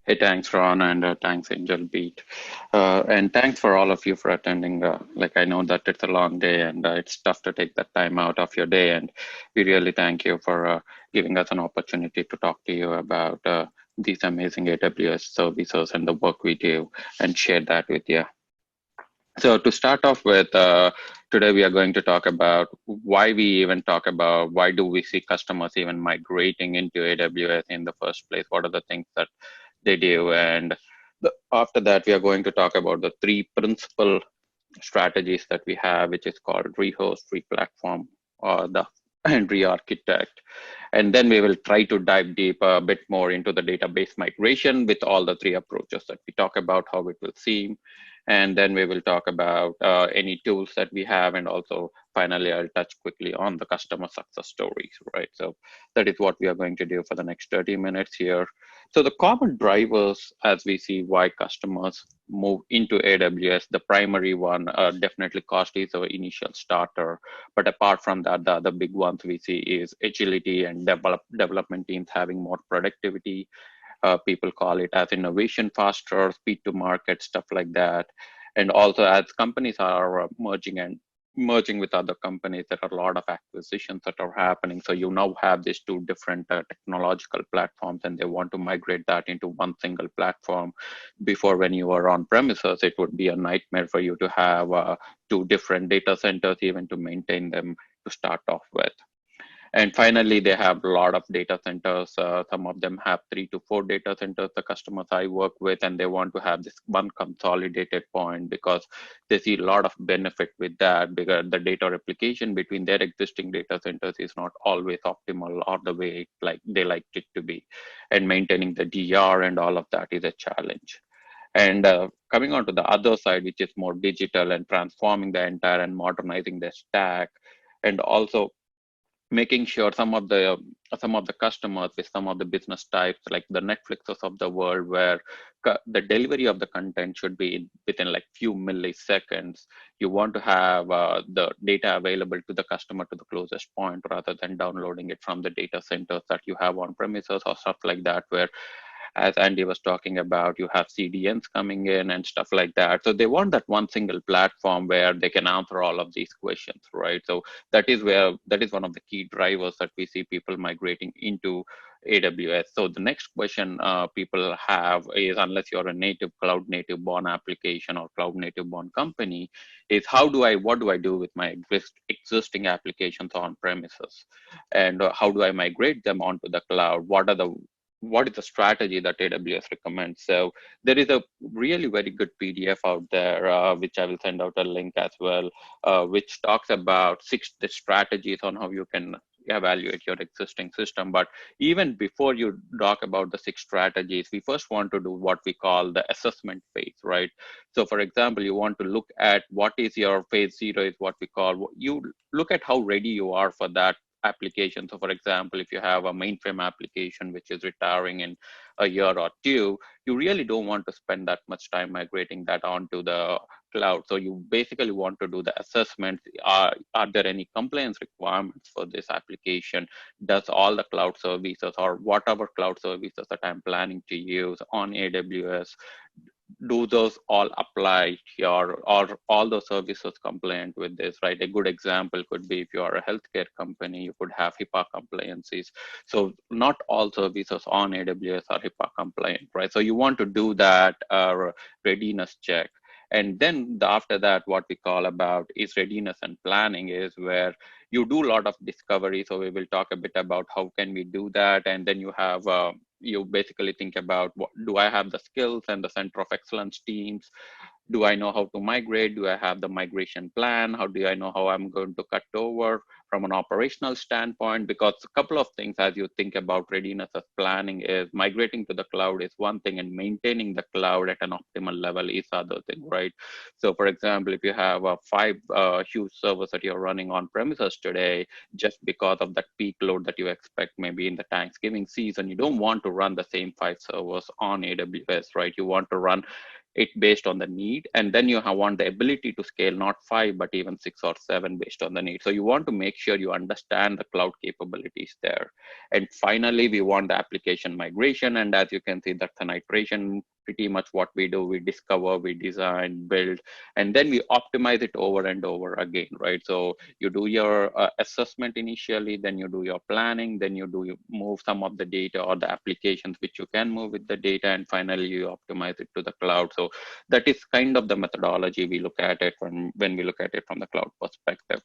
Hey, thanks, Ron, and thanks, Angel Beat. And thanks for all of you for attending. I know that it's a long day and it's tough to take that time out of your day. And we really thank you for giving us an opportunity to talk to you about these amazing AWS services and the work we do and share that with you. So to start off with, today we are going to talk about why we even talk about why do we see customers even migrating into AWS in the first place? What are the things that they do? And after that, we are going to talk about the three principal strategies that we have, which is called rehost, replatform, or the and re-architect. And then we will try to dive deep a bit more into the database migration with all the three approaches that we talk about, how it will seem. And then we will talk about any tools that we have. And also, finally, I'll touch quickly on the customer success stories, right? So that is what we are going to do for the next 30 minutes here. So the common drivers, as we see why customers move into AWS, the primary one definitely cost is our initial starter. But apart from that, the other big ones we see is agility and development teams having more productivity. People call it as innovation faster, speed to market, stuff like that. And also as companies are merging with other companies, there are a lot of acquisitions that are happening. So you now have these two different technological platforms, and they want to migrate that into one single platform. Before, when you were on premises, it would be a nightmare for you to have two different data centers, even to maintain them to start off with. And finally, they have a lot of data centers. Some of them have 3 to 4 data centers, the customers I work with, and they want to have this one consolidated point because they see a lot of benefit with that, because the data replication between their existing data centers is not always optimal or the way they like it to be. And maintaining the DR and all of that is a challenge. And coming on to the other side, which is more digital and transforming the entire and modernizing the stack, and also making sure some of the customers with some of the business types like the Netflixes of the world, where the delivery of the content should be within like few milliseconds. You want to have the data available to the customer to the closest point rather than downloading it from the data centers that you have on premises or stuff like that, where, as Andy was talking about, you have CDNs coming in and stuff like that. So they want that one single platform where they can answer all of these questions, right? So that is one of the key drivers that we see people migrating into AWS. So the next question people have is, unless you're a native cloud native born application or cloud native born company, is what do I do with my existing applications on premises, and how do I migrate them onto the cloud? What is the strategy that AWS recommends? So there is a really very good PDF out there, which I will send out a link as well, which talks about the strategies on how you can evaluate your existing system. But even before you talk about the 6 strategies, we first want to do what we call the assessment phase, right? So for example, you want to look at what is your phase 0 is what we call, you look at how ready you are for that application. So for example, if you have a mainframe application which is retiring in a year or two, you really don't want to spend that much time migrating that onto the cloud. So you basically want to do the assessment. Are there any compliance requirements for this application? Does all the cloud services or whatever cloud services that I'm planning to use on AWS, do those all apply here, or all those services compliant with this, right? A good example could be if you are a healthcare company, you could have HIPAA compliances. So not all services on AWS are HIPAA compliant, right? So you want to do that readiness check. And then after that, what we call about is readiness and planning, is where you do a lot of discovery. So we will talk a bit about how can we do that. And then you basically think about, what do I have the skills and the center of excellence teams? Do I know how to migrate? Do I have the migration plan? How do I know how I'm going to cut over from an operational standpoint? Because a couple of things as you think about readiness as planning is, migrating to the cloud is one thing, and maintaining the cloud at an optimal level is other thing, right? So for example, if you have 5 huge servers that you're running on premises today, just because of that peak load that you expect maybe in the Thanksgiving season, you don't want to run the same 5 servers on AWS, right? You want to run it based on the need. And then you want the ability to scale not 5, but even 6 or 7 based on the need. So you want to make sure you understand the cloud capabilities there. And finally, we want the application migration. And as you can see, that's an iteration. Pretty much what we do, we discover, we design, build, and then we optimize it over and over again, right? So you do your assessment initially, then you do your planning, then you move some of the data or the applications which you can move with the data, and finally you optimize it to the cloud. So that is kind of the methodology we look at it when we look at it from the cloud perspective.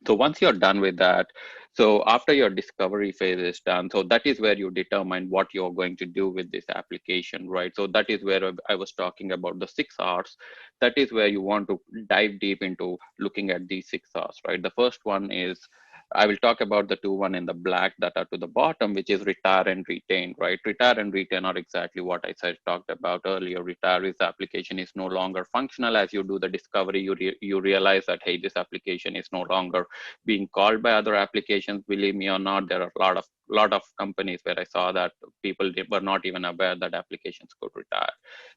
So once you're done with that, so after your discovery phase is done, so that is where you determine what you're going to do with this application, right? So that is where I was talking about the 6 R's. That is where you want to dive deep into looking at these 6 R's, right? The first one is, I will talk about the one in the black that are to the bottom, which is retire and retain, right? Retire and retain are exactly what I talked about earlier. Retire is the application is no longer functional. As you do the discovery, you realize that, hey, this application is no longer being called by other applications. Believe me or not, there are a lot of companies where I saw that people were not even aware that applications could retire.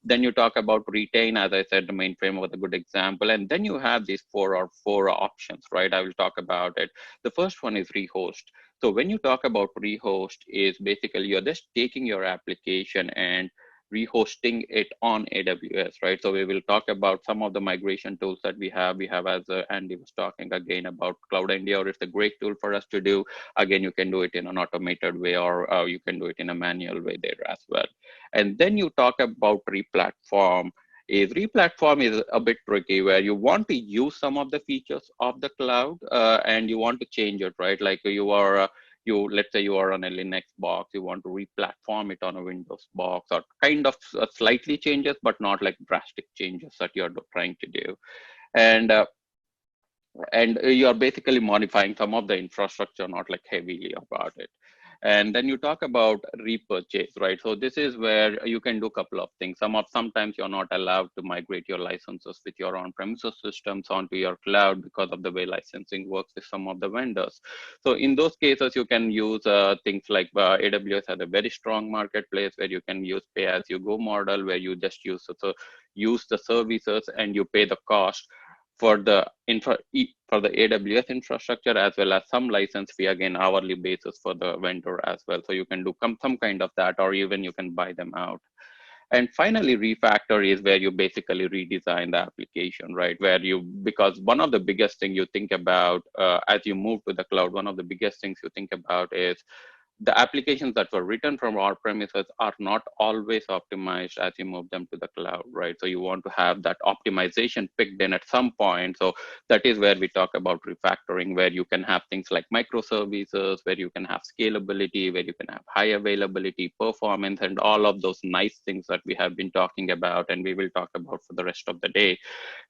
Then you talk about retain. As I said, the mainframe was a good example. And then you have these four options, right? I will talk about it. The first one is rehost. So when you talk about rehost, is basically you're just taking your application and rehosting it on AWS, right? So we will talk about some of the migration tools that we have. We have, as Andy was talking again about Cloud Endeavor, it's a great tool for us to do. Again, you can do it in an automated way, or you can do it in a manual way there as well. And then you talk about replatform. Replatform is a bit tricky, where you want to use some of the features of the cloud and you want to change it, right? Like let's say you are on a Linux box, you want to replatform it on a Windows box, or kind of slightly changes, but not like drastic changes that you're trying to do. And you're basically modifying some of the infrastructure, not like heavily about it. And then you talk about repurchase, right? So this is where you can do a couple of things. Sometimes you're not allowed to migrate your licenses with your on-premises systems onto your cloud because of the way licensing works with some of the vendors. So in those cases, you can use things like AWS has a very strong marketplace where you can use pay-as-you-go model, where you just use the services and you pay the cost for the AWS infrastructure, as well as some license fee, again hourly basis for the vendor as well. So you can do some kind of that, or even you can buy them out. And finally, refactor is where you basically redesign the application, right? Because one of the biggest thing you think about as you move to the cloud, one of the biggest things you think about is the applications that were written from our premises are not always optimized as you move them to the cloud, right? So you want to have that optimization picked in at some point. So that is where we talk about refactoring, where you can have things like microservices, where you can have scalability, where you can have high availability, performance, and all of those nice things that we have been talking about and we will talk about for the rest of the day.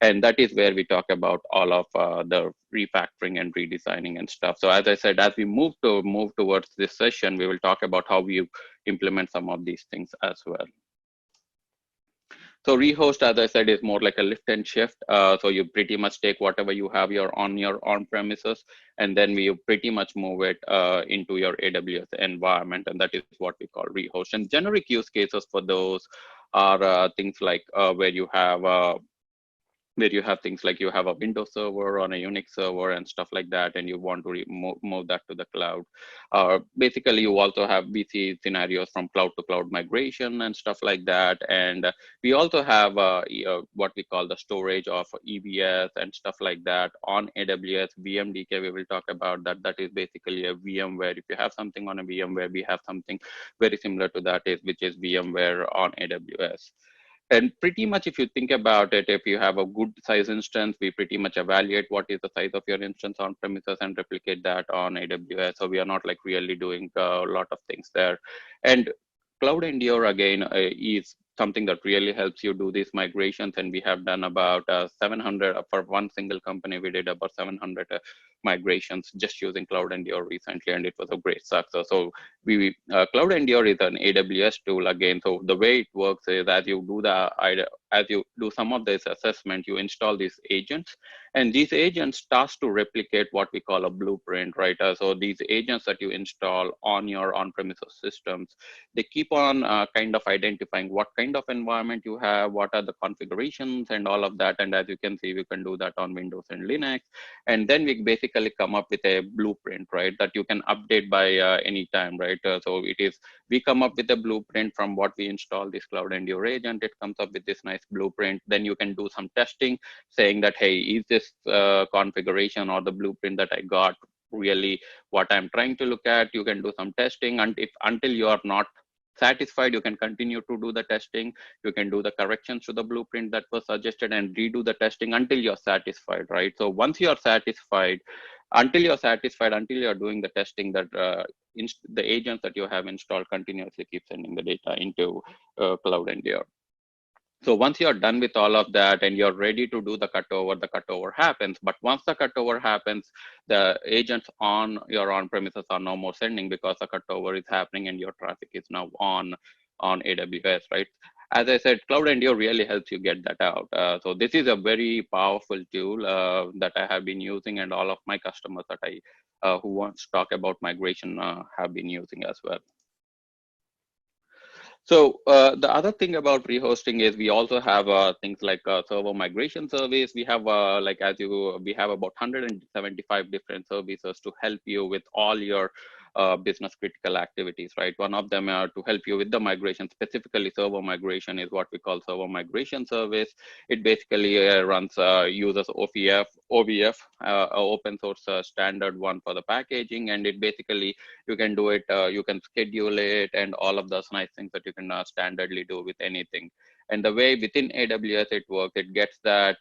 And that is where we talk about all of the refactoring and redesigning and stuff. So as I said, as we move towards this session, we will talk about how we implement some of these things as well. So rehost, as I said, is more like a lift and shift. So you pretty much take whatever you have on your on-premises, and then we pretty much move it into your AWS environment, and that is what we call rehost. And generic use cases for those are things like where you have things like you have a Windows server on a Unix server and stuff like that, and you want to move that to the cloud. Basically, you also have BC scenarios from cloud to cloud migration and stuff like that. And we also have what we call the storage of EBS and stuff like that on AWS. VMDK, we will talk about that. That is basically a VMware. If you have something on a VMware, we have something very similar to that, which is VMware on AWS. And pretty much, if you think about it, if you have a good size instance, we pretty much evaluate what is the size of your instance on premises and replicate that on AWS. So we are not like really doing a lot of things there. And Cloud Endure, again, is something that really helps you do these migrations. And we have done about 700 for one single company. We did about 700 migrations just using Cloud Endure recently, and it was a great success. So we Cloud Endure is an AWS tool again. So the way it works is as you do some of this assessment, you install these agents, and these agents task to replicate what we call a blueprint, right? So these agents that you install on your on-premises systems, they keep on kind of identifying what kind of environment you have, what are the configurations and all of that. And as you can see, we can do that on Windows and Linux. And then we basically come up with a blueprint, right, that you can update by any time, right? So we come up with a blueprint from what we install this Cloud Endure agent. It comes up with this nice blueprint. Then you can do some testing saying that, hey, is this configuration or the blueprint that I got really what I'm trying to look at? You can do some testing, and if until you are not satisfied, you can continue to do the testing. You can do the corrections to the blueprint that was suggested and redo the testing until you're satisfied, right? So once you're satisfied, until you're doing the testing, that the agents that you have installed continuously keep sending the data into Cloud Endure. So once you're done with all of that and you're ready to do the cutover happens. But once the cutover happens, the agents on your on-premises are no more sending because the cutover is happening and your traffic is now on AWS, right? As I said, Cloud Endure really helps you get that out. So this is a very powerful tool that I have been using, and all of my customers that who wants to talk about migration have been using as well. So the other thing about pre-hosting is we also have things like server migration service. We have we have about 175 different services to help you with all your business critical activities, right? One of them to help you with the migration, specifically server migration, is what we call server migration service. It basically uses OVF, open source standard one for the packaging, and it basically you can do it, you can schedule it, and all of those nice things that you can standardly do with anything. And the way within AWS it works, it gets that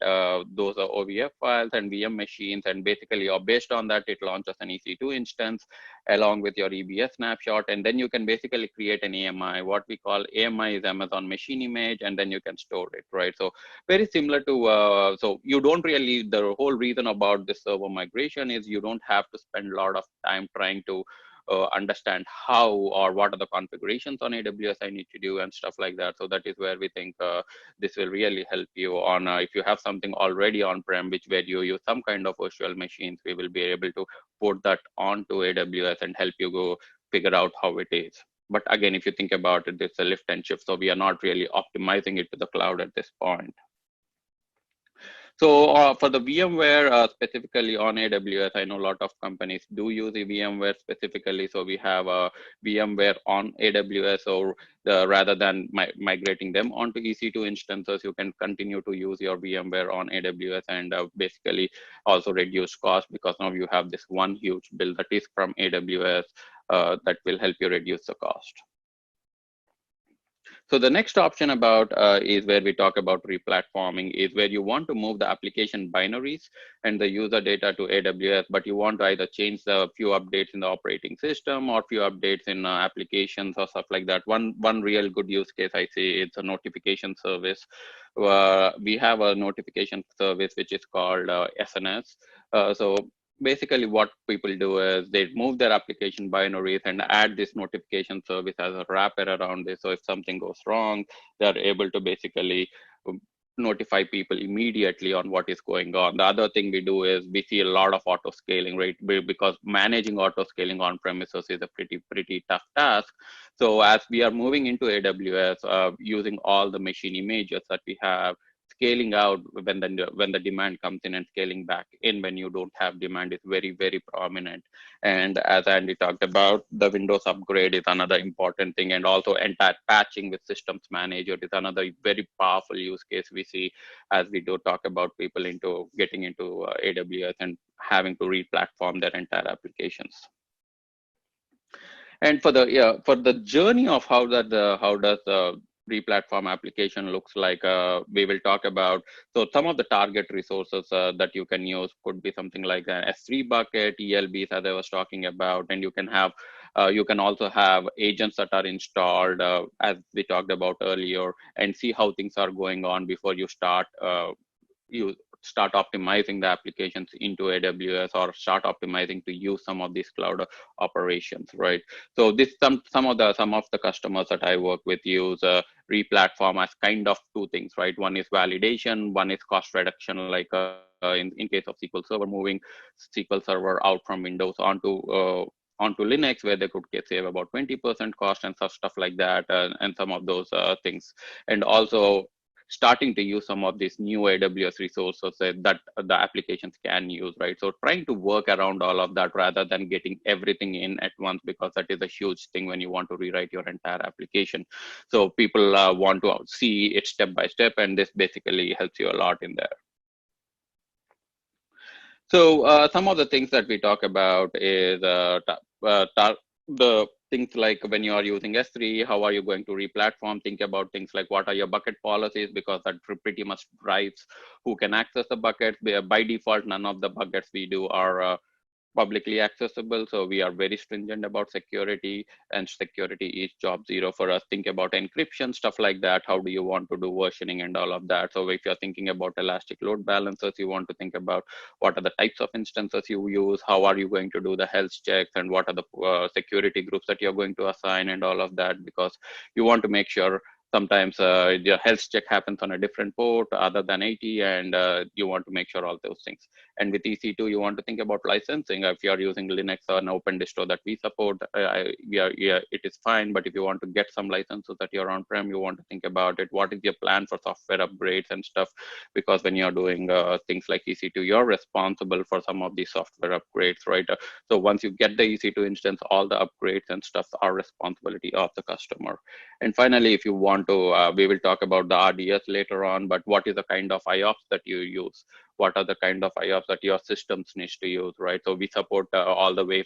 those are OVF files and VM machines, and basically based on that, it launches an EC2 instance along with your EBS snapshot, and then you can basically create an AMI. What we call AMI is Amazon Machine Image, and then you can store it, right? So very similar to, so you don't really, the whole reason about this server migration is you don't have to spend a lot of time trying to understand how or what are the configurations on AWS I need to do and stuff like that. So that is where we think this will really help you on if you have something already on-prem, where you use some kind of virtual machines, we will be able to put that onto AWS and help you go figure out how it is. But again, if you think about it, it's a lift and shift. So we are not really optimizing it to the cloud at this point. So for the VMware specifically on AWS, I know a lot of companies do use the VMware specifically. So we have a VMware on AWS, or rather than migrating them onto EC2 instances, you can continue to use your VMware on AWS and basically also reduce cost, because now you have this one huge bill that is from AWS that will help you reduce the cost. So the next option about is where we talk about replatforming, is where you want to move the application binaries and the user data to AWS, but you want to either change the few updates in the operating system or few updates in applications or stuff like that. One real good use case I see, it's a notification service. We have a notification service which is called SNS. So basically what people do is they move their application binaries and add this notification service as a wrapper around this. So if something goes wrong, they're able to basically notify people immediately on what is going on. The other thing we do is we see a lot of auto scaling, right? Because managing auto scaling on premises is a pretty tough task. So as we are moving into AWS, using all the machine images that we have, scaling out when the demand comes in and scaling back in when you don't have demand is very prominent. And as Andy talked about, the Windows upgrade is another important thing, and also entire patching with systems manager is another very powerful use case we see as we do talk about people into getting into AWS and having to re-platform their entire applications. And for the journey of how does the re-platform application looks like, we will talk about. So some of the target resources that you can use could be something like an S3 bucket, ELBs, as I was talking about, and you can have you can also have agents that are installed as we talked about earlier, and see how things are going on before you start start optimizing the applications into AWS or start optimizing to use some of these cloud operations, right? So this some of the customers that I work with use replatform as kind of two things, right? One is validation, one is cost reduction, like in case of SQL Server, moving SQL Server out from Windows onto Linux, where they could save about 20% cost and stuff like that, and some of those things. And also starting to use some of these new AWS resources that the applications can use, right? So trying to work around all of that rather than getting everything in at once, because that is a huge thing when you want to rewrite your entire application. So people want to see it step by step, and this basically helps you a lot in there. So some of the things that we talk about is the things like when you are using S3, how are you going to replatform? Think about things like what are your bucket policies, because that pretty much drives who can access the buckets. By default, none of the buckets we do are publicly accessible. So we are very stringent about security, and security is job zero for us. Think about encryption, stuff like that. How do you want to do versioning and all of that? So if you're thinking about elastic load balancers, you want to think about what are the types of instances you use, how are you going to do the health checks, and what are the security groups that you're going to assign and all of that, because you want to make sure sometimes your health check happens on a different port other than 80, and you want to make sure all those things. And with EC2, you want to think about licensing. If you're using Linux or an open distro that we support, it is fine. But if you want to get some licenses that you're on-prem, you want to think about it. What is your plan for software upgrades and stuff? Because when you're doing things like EC2, you're responsible for some of these software upgrades, right? So once you get the EC2 instance, all the upgrades and stuff are responsibility of the customer. And finally, if you want to, we will talk about the RDS later on, but what is the kind of IOPS that you use? What are the kind of IOPS that your systems needs to use, right? So we support all the way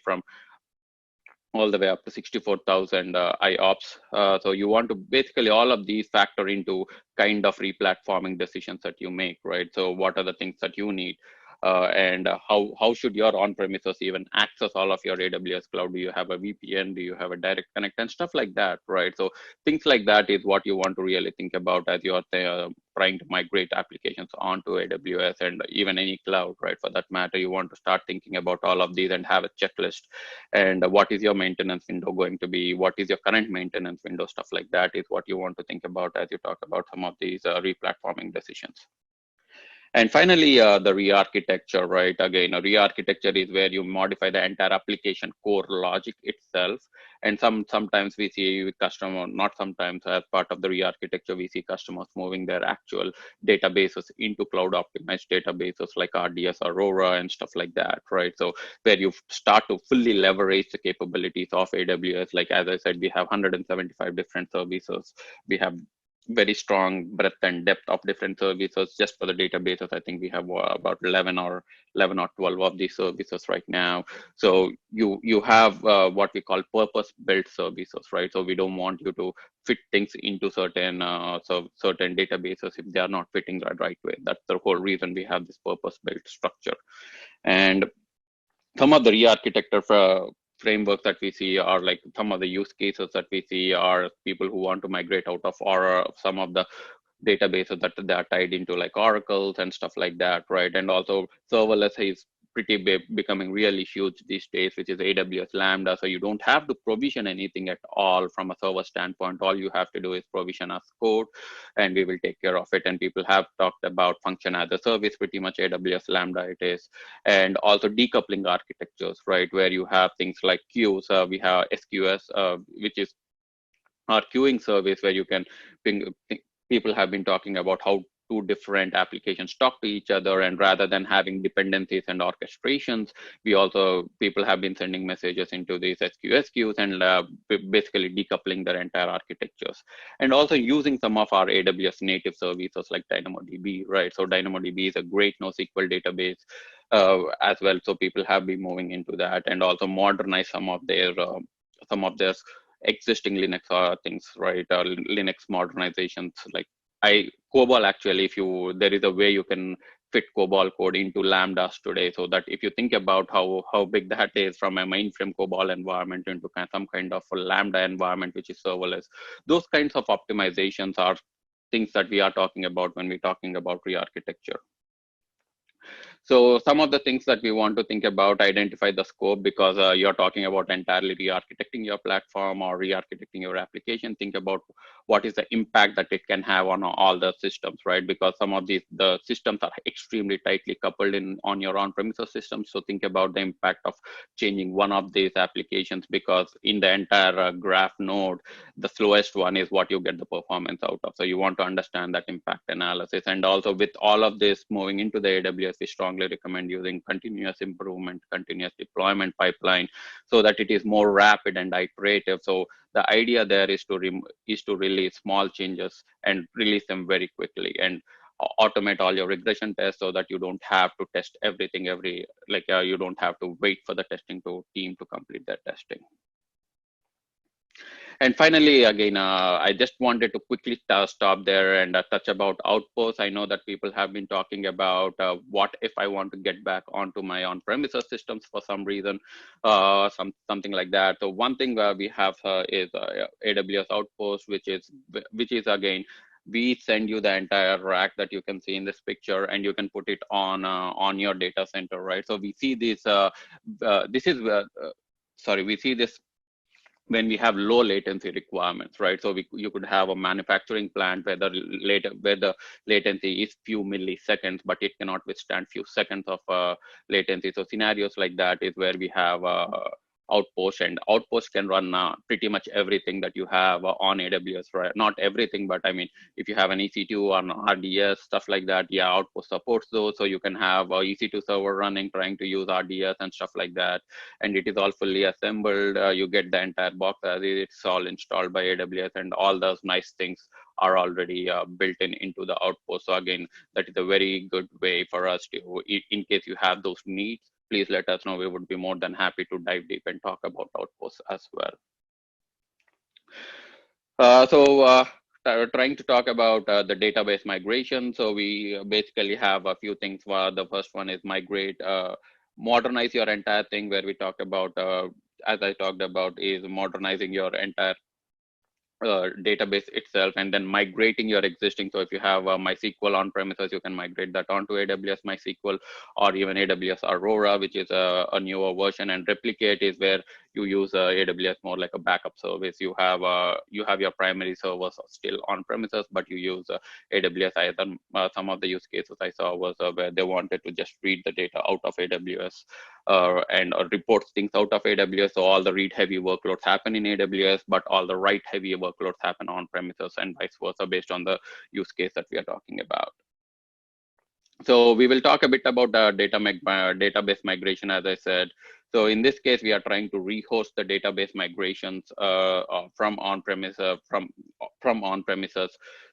up to 64,000 IOPS. So you want to basically all of these factor into kind of replatforming decisions that you make, right? So what are the things that you need? And how should your on-premises even access all of your AWS cloud? Do you have a VPN? Do you have a direct connect and stuff like that, right? So things like that is what you want to really think about as you're trying to migrate applications onto AWS and even any cloud, right? For that matter, you want to start thinking about all of these and have a checklist. And what is your maintenance window going to be? What is your current maintenance window? Stuff like that is what you want to think about as you talk about some of these replatforming decisions. And finally, the re-architecture, right? Again, a re-architecture is where you modify the entire application core logic itself. And sometimes we see customer, not sometimes, as part of the re-architecture, we see customers moving their actual databases into cloud optimized databases like RDS, Aurora, and stuff like that, right? So where you start to fully leverage the capabilities of AWS. Like, as I said, we have 175 different services. We have very strong breadth and depth of different services. Just for the databases, I think we have about 11 or 12 of these services right now. So you have what we call purpose built services, right? So we don't want you to fit things into certain certain databases if they are not fitting the right way. That's the whole reason we have this purpose built structure. And some of the re-architecture frameworks that we see are like some of the use cases that we see are people who want to migrate out of, or some of the databases that they are tied into, like oracles and stuff like that, right? And also serverless is pretty big, becoming really huge these days, which is AWS Lambda. So you don't have to provision anything at all from a server standpoint. All you have to do is provision as code, and we will take care of it. And people have talked about function as a service, pretty much AWS Lambda it is. And also decoupling architectures, right? Where you have things like queues. We have SQS, which is our queuing service, where you can ping, people have been talking about how two different applications talk to each other, and rather than having dependencies and orchestrations, people have been sending messages into these SQS queues and basically decoupling their entire architectures. And also using some of our AWS native services like DynamoDB, right? So DynamoDB is a great NoSQL database as well. So people have been moving into that, and also modernize some of their existing Linux things, right? Linux modernizations, like COBOL. Actually, there is a way you can fit COBOL code into Lambdas today, so that if you think about how big that is from a mainframe COBOL environment into some kind of a Lambda environment, which is serverless, those kinds of optimizations are things that we are talking about when we're talking about re-architecture. So some of the things that we want to think about, identify the scope, because you're talking about entirely re-architecting your platform or re-architecting your application. Think about what is the impact that it can have on all the systems, right? Because some of the systems are extremely tightly coupled in on your on-premises systems. So think about the impact of changing one of these applications, because in the entire graph node, the slowest one is what you get the performance out of. So you want to understand that impact analysis. And also with all of this moving into the AWS, we strongly recommend using continuous improvement, continuous deployment pipeline, so that it is more rapid and iterative. So the idea there is to release small changes and release them very quickly, and automate all your regression tests so that you don't have to test everything you don't have to wait for the testing team to complete their testing. And finally, again, I just wanted to quickly stop there and touch about Outposts. I know that people have been talking about what if I want to get back onto my on-premises systems for some reason, something like that. So one thing we have is AWS Outposts, which is again, we send you the entire rack that you can see in this picture, and you can put it on your data center, right? So we see this. This is sorry, we see this when we have low latency requirements, right? So you could have a manufacturing plant where the latency is few milliseconds, but it cannot withstand few seconds of latency. So scenarios like that is where we have Outpost, and Outpost can run pretty much everything that you have on AWS, right? Not everything, but I mean, if you have an EC2 or an RDS, stuff like that, yeah, Outpost supports those. So you can have a EC2 server running, trying to use RDS and stuff like that, and it is all fully assembled. You get the entire box as it's all installed by AWS, and all those nice things are already built into the Outpost. So again, that is a very good way for us to, in case you have those needs, please let us know. We would be more than happy to dive deep and talk about Outposts as well. Trying to talk about the database migration. So we basically have a few things. The first one is modernize your entire thing, where we talk about, as I talked about, is modernizing your entire database itself, and then migrating your existing. So if you have MySQL on premises, you can migrate that onto AWS MySQL, or even AWS Aurora, which is a newer version. And Replicate is where you use AWS more like a backup service. You have your primary servers still on premises, but you use AWS. Some of the use cases I saw was where they wanted to just read the data out of AWS and report things out of AWS. So all the read heavy workloads happen in AWS, but all the write heavy workloads happen on premises, and vice versa, based on the use case that we are talking about. So we will talk a bit about database migration, as I said. So in this case, we are trying to rehost the database migrations from on-premises.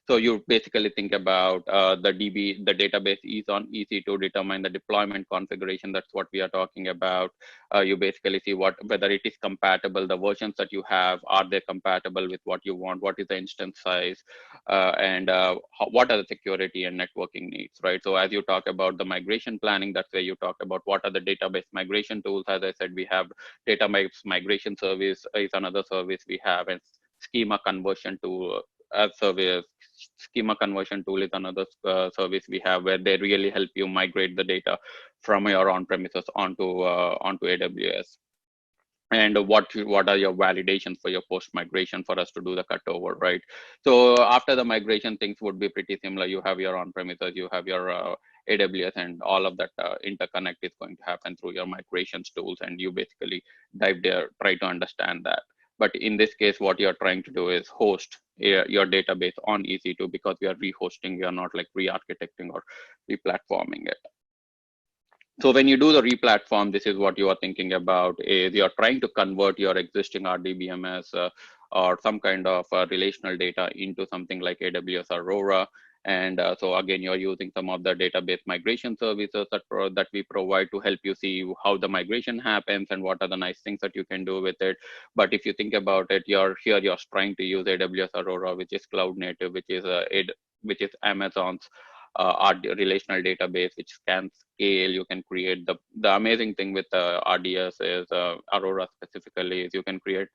So you basically think about the database is on EC2, determine the deployment configuration. That's what we are talking about. You basically see whether it is compatible, the versions that you have, are they compatible with what you want? What is the instance size? And what are the security and networking needs, right? So as you talk about the migration planning, that's where you talk about what are the database migration tools. As I said, we have database migration service is another service we have, and schema conversion tool service. Schema conversion tool is another service we have, where they really help you migrate the data from your on-premises onto AWS. And what are your validations for your post migration for us to do the cutover, right? So after the migration, things would be pretty similar. You have your on-premises, you have your AWS, and all of that interconnect is going to happen through your migrations tools, and you basically dive there, try to understand that. But in this case, what you're trying to do is host your database on EC2, because we are rehosting, we are not like re-architecting or replatforming it. So when you do the replatform, this is what you are thinking about, is you're trying to convert your existing RDBMS or some kind of relational data into something like AWS Aurora. And so again, you're using some of the database migration services that we provide to help you see how the migration happens and what are the nice things that you can do with it. But if you think about it, you're trying to use AWS Aurora, which is cloud native, which is Amazon's our relational database, which can scale. You can create the amazing thing with RDS is Aurora specifically, is you can create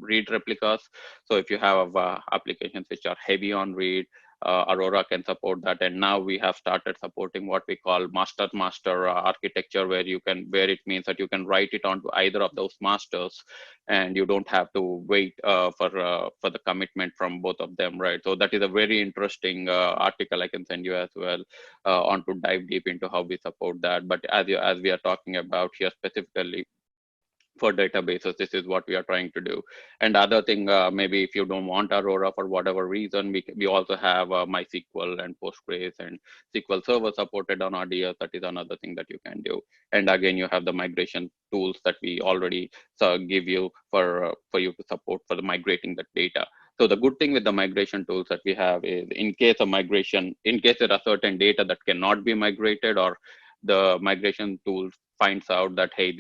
read replicas. So if you have applications which are heavy on read, Aurora can support that. And now we have started supporting what we call master architecture, where it means that you can write it onto either of those masters, and you don't have to wait for the commitment from both of them, right? So that is a very interesting article I can send you as well, on to dive deep into how we support that. But as we are talking about here specifically, for databases, this is what we are trying to do. And other thing, maybe if you don't want Aurora for whatever reason, we also have MySQL and Postgres and SQL Server supported on RDS. That is another thing that you can do. And again, you have the migration tools that we already give you for you to support for the migrating that data. So the good thing with the migration tools that we have is, in case there are certain data that cannot be migrated, or the migration tool finds out that, hey,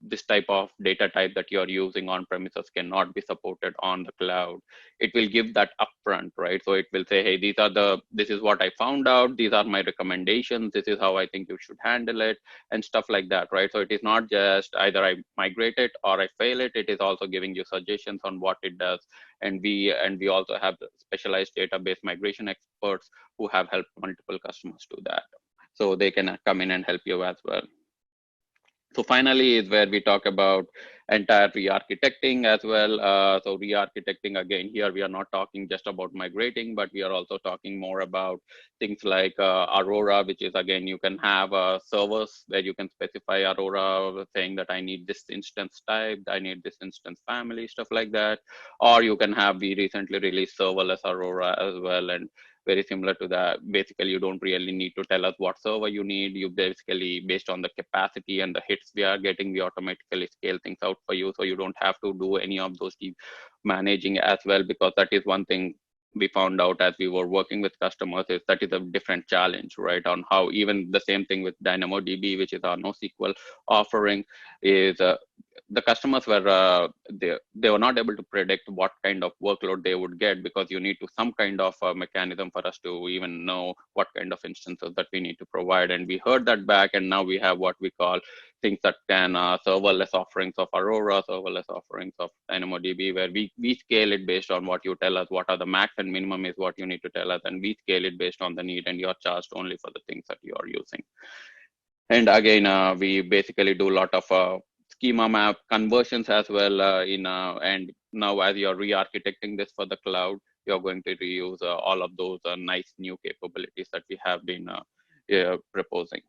this type of data type that you're using on premises cannot be supported on the cloud, it will give that upfront, right? So it will say, hey, this is what I found out, these are my recommendations, this is how I think you should handle it, and stuff like that, right? So it is not just either I migrate it or I fail it, it is also giving you suggestions on what it does. And we also have specialized database migration experts who have helped multiple customers do that, so they can come in and help you as well. So finally is where we talk about entire re-architecting as well. So re-architecting, again, here we are not talking just about migrating, but we are also talking more about things like Aurora, which is, again, you can have servers where you can specify Aurora saying that I need this instance type, I need this instance family, stuff like that. Or you can have, we recently released serverless Aurora as well, and very similar to that. Basically, you don't really need to tell us what server you need. You basically, based on the capacity and the hits we are getting, we automatically scale things out for you. So you don't have to do any of those deep managing as well, because that is one thing we found out as we were working with customers, is that is a different challenge, right? On how, even the same thing with DynamoDB, which is our NoSQL offering, is the customers were they were not able to predict what kind of workload they would get, because you need to some kind of mechanism for us to even know what kind of instances that we need to provide. And we heard that back, and now we have what we call things that can serverless offerings of Aurora, serverless offerings of DynamoDB, where we scale it based on what you tell us. What are the max and minimum is what you need to tell us, and we scale it based on the need, and you're charged only for the things that you are using. And again, we basically do a lot of schema map conversions as well. And now, as you're re-architecting this for the cloud, you're going to reuse all of those nice new capabilities that we have been proposing.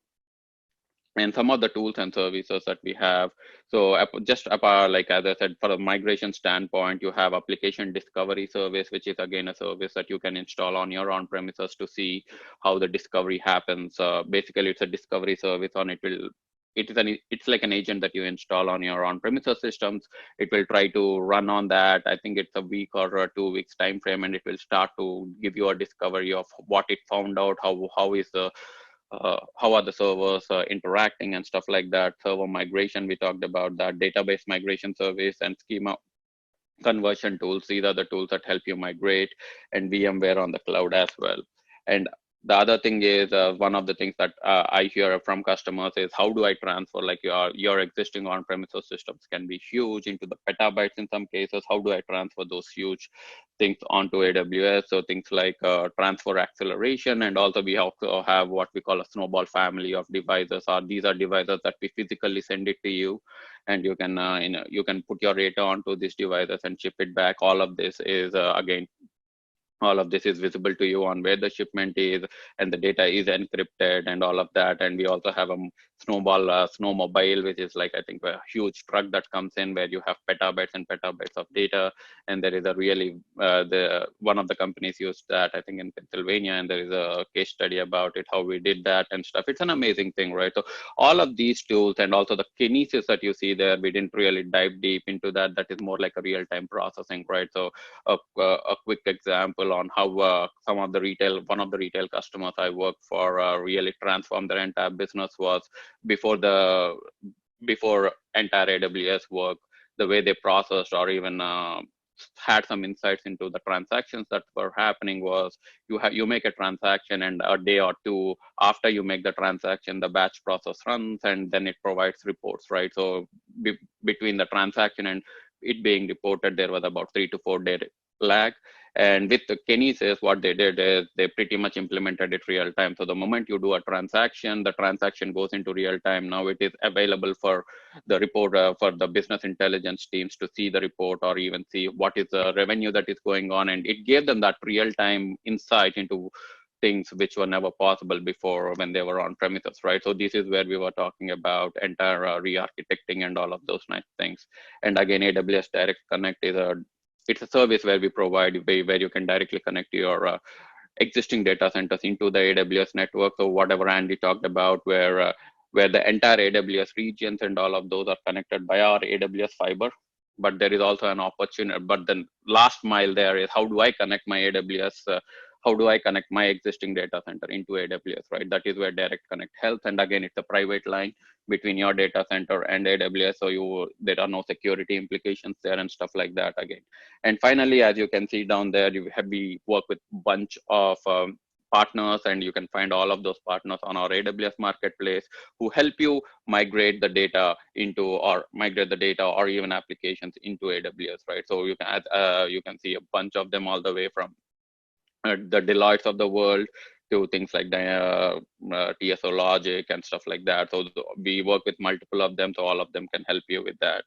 And some of the tools and services that we have. So just apart, like as I said, for a migration standpoint, you have application discovery service, which is again a service that you can install on your on-premises to see how the discovery happens. Basically, it's a discovery service on it's like an agent that you install on your on-premises systems. It will try to run on that. I think it's a week or a 2 weeks time frame, and it will start to give you a discovery of what it found out, how are the servers interacting and stuff like that. Server migration, we talked about that. Database migration service and schema conversion tools. These are the tools that help you migrate, and VMware on the cloud as well. And the other thing is, one of the things that I hear from customers is, how do I transfer, like your existing on-premises systems can be huge into the petabytes in some cases. How do I transfer those huge things onto AWS? So things like transfer acceleration, and also we also have what we call a snowball family of devices. These are devices that we physically send it to you, and you can you can put your data onto these devices and ship it back. All of this is all of this is visible to you on where the shipment is, and the data is encrypted and all of that. And we also have a snowmobile, which is like, I think, a huge truck that comes in where you have petabytes and petabytes of data. And there is a really one of the companies used that, I think, in Pennsylvania, and there is a case study about it, how we did that and stuff. It's an amazing thing, right? So all of these tools, and also the kinesis that you see there, we didn't really dive deep into that. That is more like a real-time processing, right? So a quick example on how one of the retail customers I worked for really transformed their entire business was before entire AWS work, the way they processed or even had some insights into the transactions that were happening was, you make a transaction, and a day or two after you make the transaction, the batch process runs, and then it provides reports, right? So between the transaction and it being reported, there was about 3 to 4 day lag. And with the Kinesis, what they did is they pretty much implemented it real time. So the moment you do a transaction, the transaction goes into real time. Now it is available for the report, for the business intelligence teams to see the report or even see what is the revenue that is going on. And it gave them that real time insight into things which were never possible before when they were on premises, right? So this is where we were talking about entire re-architecting and all of those nice things. And again, AWS Direct Connect is it's a service where we provide where you can directly connect your existing data centers into the AWS network. So whatever Andy talked about, where the entire AWS regions and all of those are connected by our AWS fiber. But there is also an opportunity. But the last mile there is, how do I connect my AWS? How do I connect my existing data center into AWS? Right. That is where Direct Connect helps. And again, it's a private line between your data center and AWS. So there are no security implications there and stuff like that again. And finally, as you can see down there, we work with a bunch of partners, and you can find all of those partners on our AWS marketplace who help you migrate the data into, or migrate the data or even applications into AWS, right? So you can see a bunch of them all the way from the Deloittes of the world to things like the TSO Logic and stuff like that. So we work with multiple of them, so all of them can help you with that.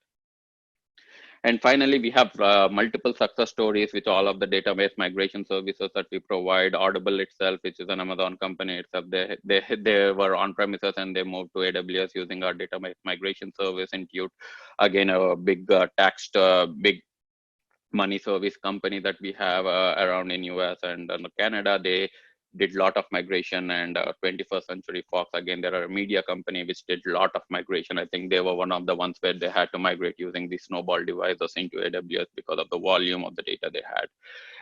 And finally, we have multiple success stories with all of the database migration services that we provide. Audible itself, which is an Amazon company itself, they were on premises and they moved to AWS using our database migration service. Include again a big big money service company that we have around in US and Canada. They did a lot of migration, and 21st Century Fox, again, there are a media company which did a lot of migration. I think they were one of the ones where they had to migrate using the Snowball devices into AWS because of the volume of the data they had.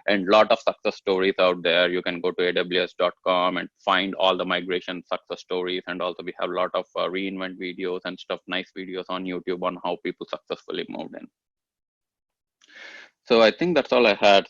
And a lot of success stories out there. You can go to aws.com and find all the migration success stories. And also we have a lot of reInvent videos and stuff, nice videos on YouTube on how people successfully moved in. So I think that's all I had.